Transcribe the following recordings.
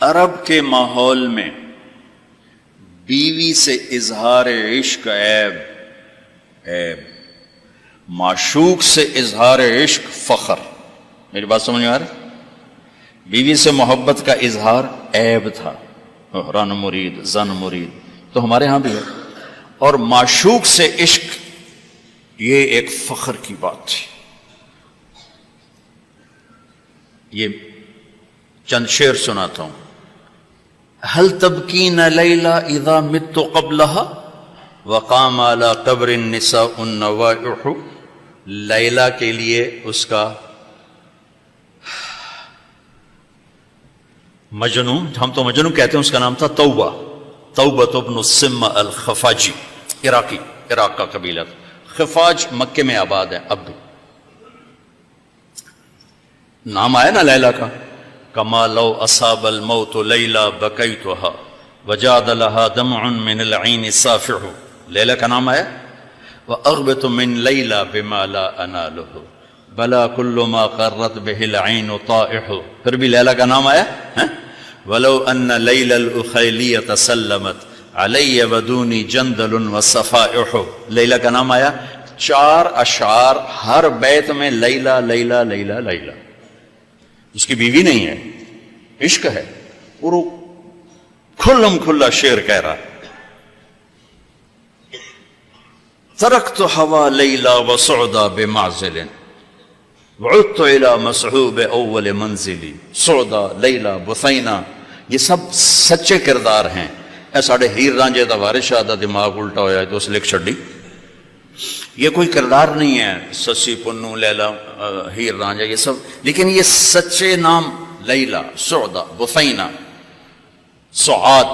عرب کے ماحول میں بیوی سے اظہار عشق عیب، معشوق سے اظہار عشق فخر۔ میری بات سمجھ میں آ رہی؟ بیوی سے محبت کا اظہار عیب تھا، رن مرید زن مرید، تو ہمارے ہاں بھی ہے، اور معشوق سے عشق یہ ایک فخر کی بات تھی۔ یہ چند شعر سناتا ہوں۔ هل تبکین لیلا اذا مت قبلها وقام على قبر النساء النوائح۔ لیلا کے لیے اس کا مجنون، ہم تو مجنون کہتے ہیں، اس کا نام تھا توبہ، توبہ ابن السم الخفاجی، عراق کا قبیلہ تھا۔ خفاج مکے میں آباد ہے اب بھی، نام آیا نا لیلا کا۔ کما لو اصاب الموت لیلا بکیتها وجاد لها دمع من العین صافح، لیلا کا نام آیا۔ واغبط من لیلا بما لا اناله بلا كل ما قرت به العین طائح، پھر بھی لیلا کا نام آیا۔ ولو ان لیلا الاخیلیۃ سلمت علی ودونی جندل وصفائح، لیلا کا نام آیا۔ 4 اشعار ہر بیت میں لیلا لیلا لیلا لیلا، اس کی بیوی نہیں ہے، عشق ہے، اور وہ کھلم کھلا شعر کہہ رہا ہے۔ ترکت ہوا لیلا وسعدا بمعزل وعدت الى مسحوب اول منزلی، سعدا لیلا بثینا، یہ سب سچے کردار ہیں۔ اے ساڑھے ہیر رانجے دا وارث شاہ دا دماغ الٹا ہویا ہے تو اس لکھ چھڑی، یہ کوئی کردار نہیں ہے، سسی پنو لیلا ہیر رانجا یہ سب، لیکن یہ سچے نام لیلا، سعدا، بثینا، سعاد،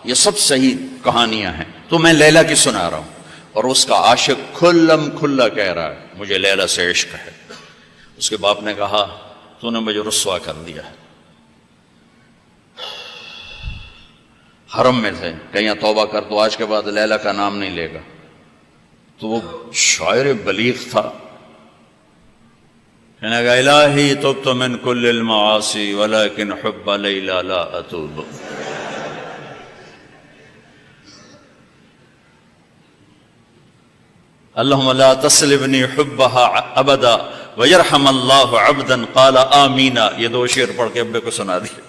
یہ سب صحیح کہانیاں ہیں۔ تو میں لیلا کی سنا رہا ہوں، اور اس کا عاشق کھلم کھلا کہہ رہا ہے مجھے لیلا سے عشق ہے۔ اس کے باپ نے کہا تو نے مجھے رسوا کر دیا، حرم میں تھے، کہیں توبہ کر تو آج کے بعد لیلا کا نام نہیں لے گا۔ تو وہ شاعر بلیغ تھا، کہنے گا الہی تبت من کل المعاصی ولکن حب لیلا لا اتوب۔ اللہم لا تسلبنی حبها ابدا ویرحم اللہ عبدا قال آمین، یہ 2 شعر پڑھ کے ابے کو سنا دیا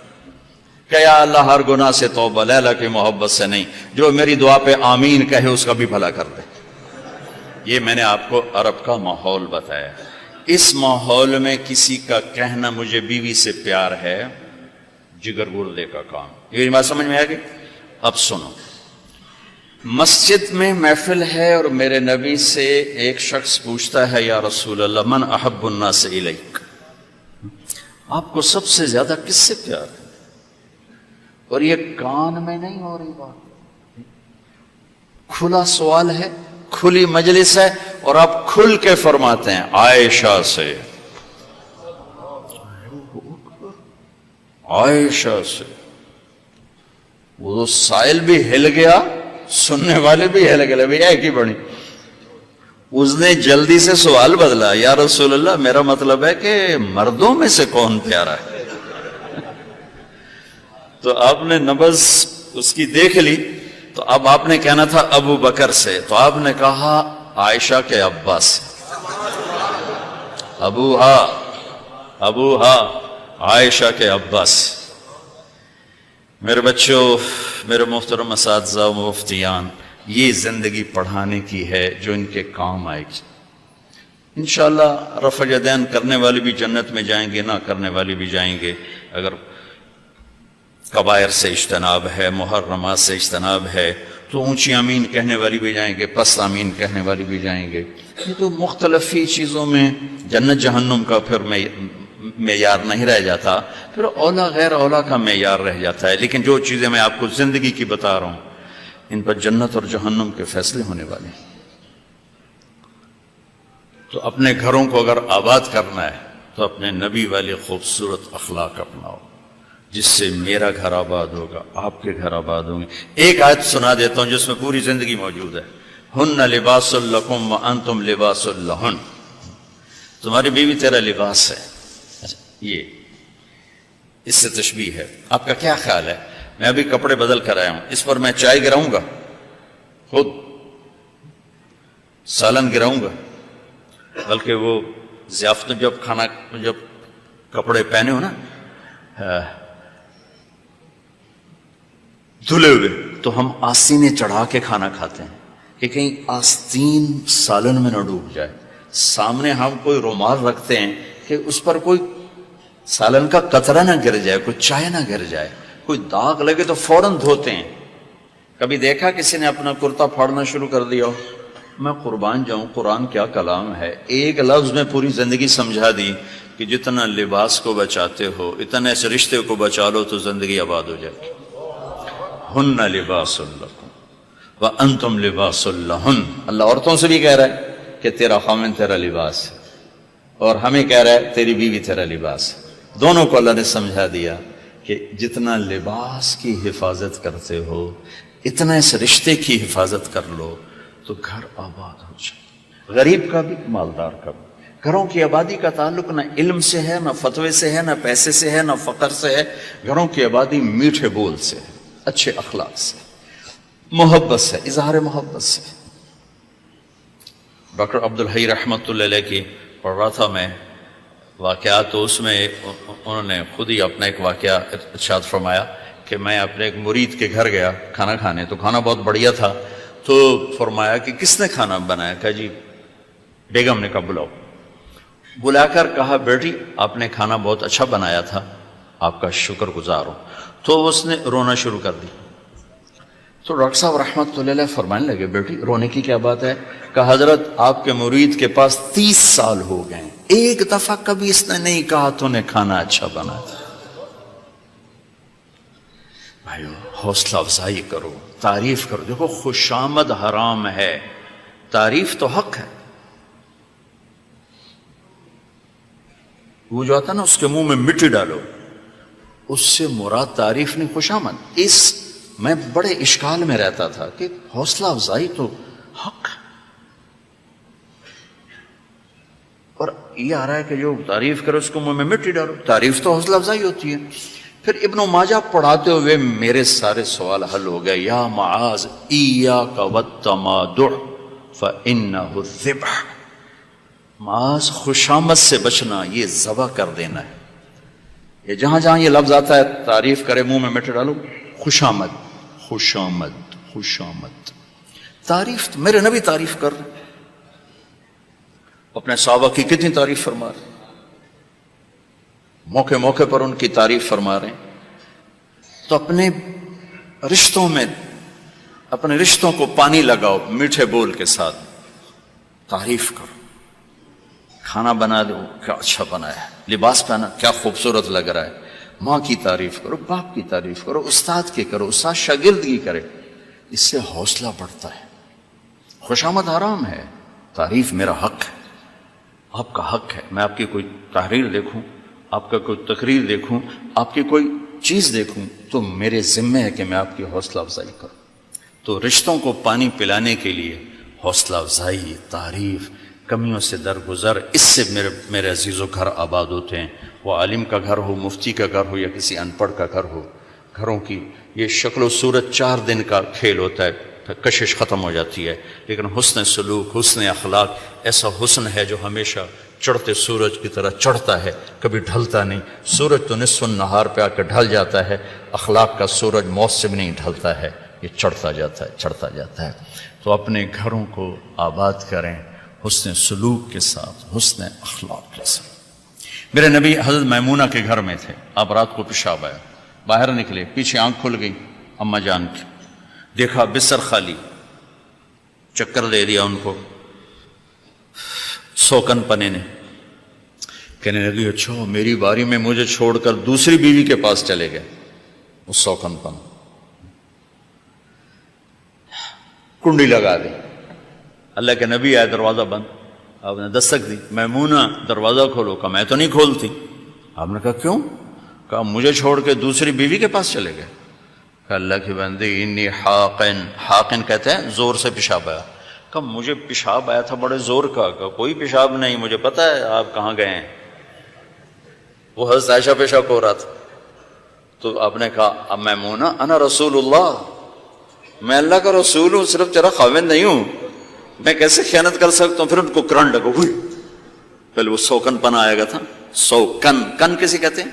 کہ یا اللہ ہر گناہ سے توبہ، لیلا کی محبت سے نہیں، جو میری دعا پہ آمین کہے اس کا بھی بھلا کر دے۔ یہ میں نے آپ کو عرب کا ماحول بتایا۔ اس ماحول میں کسی کا کہنا مجھے بیوی سے پیار ہے جگر گردے کا کام۔ یہ بات سمجھ میں آ گئی؟ اب سنو، مسجد میں محفل ہے اور میرے نبی سے ایک شخص پوچھتا ہے یا رسول اللہ من احب الناس الیک، آپ کو سب سے زیادہ کس سے پیار ہے؟ اور یہ کان میں نہیں ہو رہی بات، کھلا سوال ہے، کھلی مجلس ہے، اور آپ کھل کے فرماتے ہیں عائشہ سے، عائشہ سے۔ وہ سائل بھی ہل گیا، سننے والے بھی ہل گئے، بھی ایک ہی بڑی۔ اس نے جلدی سے سوال بدلا، یا رسول اللہ میرا مطلب ہے کہ مردوں میں سے کون پیارا ہے؟ تو آپ نے نبض اس کی دیکھ لی، تو اب آپ نے کہنا تھا ابو بکر سے، تو آپ نے کہا عائشہ کے ابا سے، ابوہا عائشہ کے ابا سے۔ میرے بچوں، میرے محترم اساتذہ و مفتیان، یہ زندگی پڑھانے کی ہے جو ان کے کام آئے گی۔ انشاءاللہ رفع یدین کرنے والے بھی جنت میں جائیں گے، نہ کرنے والے بھی جائیں گے، اگر کبائر سے اجتناب ہے، محرمات سے اجتناب ہے، تو اونچی آمین کہنے والی بھی جائیں گے، پست آمین کہنے والی بھی جائیں گے۔ یہ تو مختلف ہی چیزوں میں جنت جہنم کا پھر معیار نہیں رہ جاتا، پھر اولا غیر اولا کا معیار رہ جاتا ہے۔ لیکن جو چیزیں میں آپ کو زندگی کی بتا رہا ہوں، ان پر جنت اور جہنم کے فیصلے ہونے والے ہیں۔ تو اپنے گھروں کو اگر آباد کرنا ہے تو اپنے نبی والے خوبصورت اخلاق اپناؤ، جس سے میرا گھر آباد ہوگا، آپ کے گھر آباد ہوں گے۔ ایک آیت سنا دیتا ہوں جس میں پوری زندگی موجود ہے۔ ہن لباس لکم وانتم لباس لہن، تمہاری بیوی تیرا لباس ہے۔ یہ اس سے تشبیہ ہے. آپ کا کیا خیال ہے؟ میں ابھی کپڑے بدل کر آیا ہوں، اس پر میں چائے گراؤں گا، خود سالن گراؤں گا؟ بلکہ وہ ضیافت میں جب کپڑے پہنے ہو نا دھلے ہوئے، تو ہم آستینیں چڑھا کے کھانا کھاتے ہیں کہ کہیں آستین سالن میں نہ ڈوب جائے. سامنے ہم کوئی رومال رکھتے ہیں کہ اس پر کوئی سالن کا قطرہ نہ گر جائے، کوئی چائے نہ گر جائے، کوئی داغ لگے تو فوراً دھوتے ہیں. کبھی دیکھا کسی نے اپنا کرتا پھاڑنا شروع کر دیا ہو؟ میں قربان جاؤں، قرآن کیا کلام ہے. ایک لفظ میں پوری زندگی سمجھا دی کہ جتنا لباس کو بچاتے ہو اتنے اس رشتے کو بچا لو تو زندگی آباد ہو جائے. ہن لباس لکم وانتم لباس لہن. اللہ عورتوں سے بھی کہہ رہا ہے کہ تیرا خامن تیرا لباس ہے، اور ہمیں کہہ رہا ہے تیری بیوی تیرا لباس ہے. دونوں کو اللہ نے سمجھا دیا کہ جتنا لباس کی حفاظت کرتے ہو اتنا اس رشتے کی حفاظت کر لو تو گھر آباد ہو جائے. غریب کا بھی مالدار کا بھی. گھروں کی آبادی کا تعلق نہ علم سے ہے، نہ فتوے سے ہے، نہ پیسے سے ہے، نہ فقر سے ہے. گھروں کی آبادی میٹھے بول سے ہے، اچھے اخلاق سے، محبت سے، اظہار محبت سے. ڈاکٹر عبدالحی رحمۃ اللہ علیہ کی پڑھ رہا تھا میں واقعات، تو اس میں انہوں نے خود ہی اپنا ایک واقعہ ارشاد فرمایا کہ میں اپنے ایک مرید کے گھر گیا کھانا کھانے، تو کھانا بہت بڑھیا تھا. تو فرمایا کہ کس نے کھانا بنایا؟ کہا جی بیگم نے. کہا بلاؤ. بلا کر کہا بیٹی آپ نے کھانا بہت اچھا بنایا تھا، آپ کا شکر گزار ہوں. تو اس نے رونا شروع کر دی. تو ڈاکٹر صاحب رحمۃ اللہ علیہ فرمانے لگے بیٹی رونے کی کیا بات ہے؟ کہا حضرت آپ کے مرید کے پاس 30 سال ہو گئے، ایک دفعہ کبھی اس نے نہیں کہا تو نے کھانا اچھا بنا. بھائیو حوصلہ افزائی کرو، تعریف کرو. دیکھو خوشامد حرام ہے، تعریف تو حق ہے. وہ جو آتا نا اس کے منہ میں مٹی ڈالو، اس سے مراد تعریف نہیں خوشامد. میں بڑے اشکال میں رہتا تھا کہ حوصلہ افزائی تو حق ہے، اور یہ آ رہا ہے کہ جو تعریف کرو اس کو منہ میں مٹی ڈالو. تعریف تو حوصلہ افزائی ہوتی ہے. پھر ابن ماجہ پڑھاتے ہوئے میرے سارے سوال حل ہو گئے. یا معاذ ایاک والتمادع فانہ الذبح. معاذ خوشامد سے بچنا، یہ ذبح کر دینا ہے. یہ جہاں جہاں یہ لفظ آتا ہے تعریف کرے منہ میں مٹی ڈالو، خوشامد خوشامد خوشامد. تعریف میرے نبی تعریف کر رہے، اپنے صحابہ کی کتنی تعریف فرما رہے، موقع موقع پر ان کی تعریف فرما رہے ہیں. تو اپنے رشتوں میں اپنے رشتوں کو پانی لگاؤ میٹھے بول کے ساتھ، تعریف کرو. کھانا بنا دو کیا اچھا بنا ہے، لباس پہنا کیا خوبصورت لگ رہا ہے. ماں کی تعریف کرو، باپ کی تعریف کرو، استاد کی کرو، استاد شاگردگی کرے. اس سے حوصلہ بڑھتا ہے. خوشامد حرام ہے، تعریف میرا حق ہے، آپ کا حق ہے. میں آپ کی کوئی تحریر دیکھوں، آپ کا کوئی تقریر دیکھوں، آپ کی کوئی چیز دیکھوں تو میرے ذمہ ہے کہ میں آپ کی حوصلہ افزائی کروں. تو رشتوں کو پانی پلانے کے لیے حوصلہ افزائی، تعریف، کمیوں سے درگزر، اس سے میرے عزیزوں گھر آباد ہوتے ہیں. وہ عالم کا گھر ہو، مفتی کا گھر ہو، یا کسی ان پڑھ کا گھر ہو. گھروں کی یہ شکل و صورت 4 دن کا کھیل ہوتا ہے، پھر کشش ختم ہو جاتی ہے. لیکن حسن سلوک، حسن اخلاق ایسا حسن ہے جو ہمیشہ چڑھتے سورج کی طرح چڑھتا ہے، کبھی ڈھلتا نہیں. سورج تو نصف النہار پہ آ کے ڈھل جاتا ہے، اخلاق کا سورج موت سے بھی نہیں ڈھلتا ہے، یہ چڑھتا جاتا ہے چڑھتا جاتا ہے. تو اپنے گھروں کو آباد کریں حسن سلوک کے ساتھ، حسن اخلاق کے ساتھ. میرے نبی حضرت میمونہ کے گھر میں تھے. آپ رات کو پیشاب آیا، باہر نکلے، پیچھے آنکھ کھل گئی اماں جان کی، دیکھا بستر خالی، چکر دے دیا ان کو. سوکن پنے نے کہنے لگی اچھا میری باری میں مجھے چھوڑ کر دوسری بیوی کے پاس چلے گئے. وہ سوکن پن کنڈی لگا دی. اللہ کے نبی آئے، دروازہ بند. آپ نے دستک دی، میمونہ دروازہ کھولو. کہا میں تو نہیں کھولتی. آپ نے کہا کیوں؟ کہا مجھے چھوڑ کے دوسری بیوی کے پاس چلے گئے. کہا اللہ کی بندی انی حاقن، حاقن کہتے ہیں زور سے پیشاب آیا. کہا مجھے پیشاب آیا تھا بڑے زور کا. کہا کوئی پیشاب نہیں، مجھے پتا ہے آپ کہاں گئے ہیں. وہ حضرت عائشہ پیشاب ہو رہا تھا. تو آپ نے کہا اب میمونہ انا رسول اللہ، میں اللہ کا رسول ہوں، صرف تیرا خاوند نہیں ہوں، میں کیسے خیانت کر سکتا ہوں؟ پھر ان کو کرنٹ لگا، ہوئی پہلے وہ سوکن پن آئے گا تھا، سوکن، کن کسی کہتے ہیں؟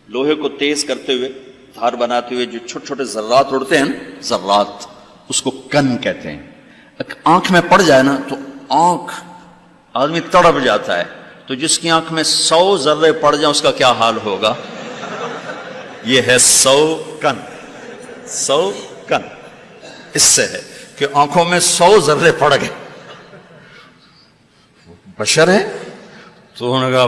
لوہے کو تیز کرتے ہوئے، دھار بناتے ہوئے جو چھوٹے چھوٹے ذرات اڑتے ہیں نا، ذرات، اس کو کن کہتے ہیں۔ آنکھ میں پڑ جائے نا تو آنکھ آدمی تڑپ جاتا ہے، تو جس کی آنکھ میں 100 ذرے پڑ جائیں اس کا کیا حال ہوگا؟ یہ ہے 100 کن، 100 کن، اس سے ہے کہ آنکھوں میں 100 ذرے پڑ گئے، بشر ہے۔ تو انہوں نے کہا،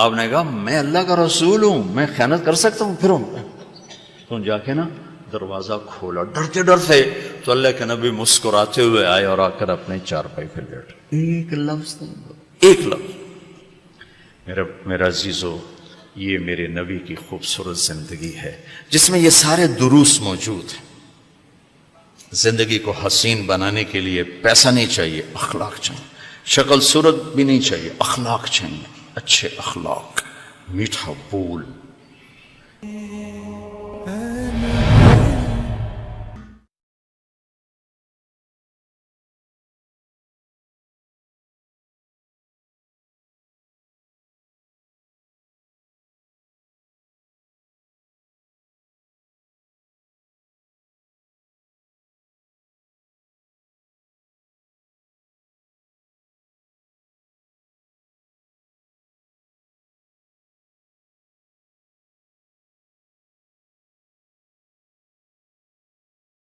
آپ نے کہا میں اللہ کا رسول ہوں، میں خیانت کر سکتا ہوں؟ پھر تو جا کے نا دروازہ کھولا ڈرتے ڈرتے، تو اللہ کے نبی مسکراتے ہوئے آئے اور آ کر اپنے چارپائی پہ لیٹ، ایک لفظ نہیں، ایک لفظ۔ میرا عزیزو، یہ میرے نبی کی خوبصورت زندگی ہے جس میں یہ سارے دروس موجود ہیں۔ زندگی کو حسین بنانے کے لیے پیسہ نہیں چاہیے، اخلاق چاہیے، شکل صورت بھی نہیں چاہیے، اخلاق چاہیے، اچھے اخلاق، میٹھا بول۔